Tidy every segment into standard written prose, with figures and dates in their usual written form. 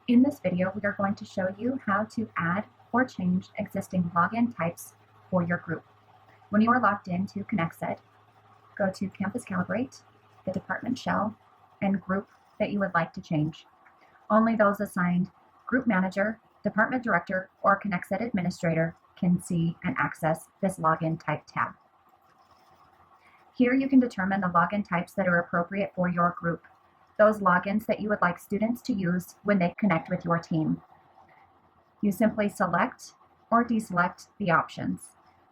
In this video, we are going to show you how to add or change existing login types for your group. When you are logged into ConexED, go to Campus Calibrate, the department shell, and group that you would like to change. Only those assigned Group Manager, Department Director, or ConexED Administrator can see and access this login type tab. Here you can determine the login types that are appropriate for your group, those logins that you would like students to use when they connect with your team. You simply select or deselect the options.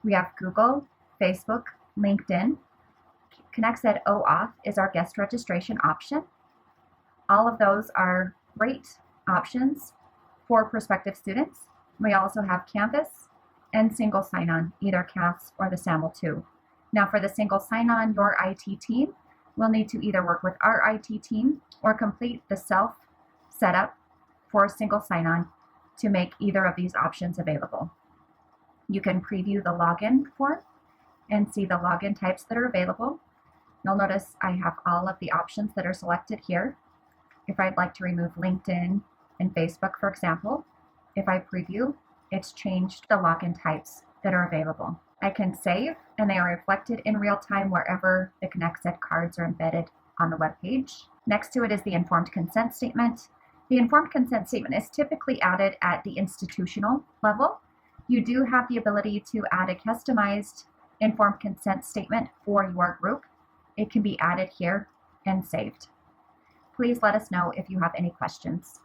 We have Google, Facebook, LinkedIn. ConexED OAuth is our guest registration option. All of those are great options for prospective students. We also have Canvas and single sign-on, either CAS or the SAML 2. Now for the single sign-on, your IT team will need to either work with our IT team or complete the self setup for a single sign-on to make either of these options available. You can preview the login form and see the login types that are available. You'll notice I have all of the options that are selected here. If I'd like to remove LinkedIn and Facebook, for example, if I preview, it's changed the login types that are available. I can save, and they are reflected in real time wherever the ConexED cards are embedded on the web page. Next to it is the informed consent statement. The informed consent statement is typically added at the institutional level. You do have the ability to add a customized informed consent statement for your group. It can be added here and saved. Please let us know if you have any questions.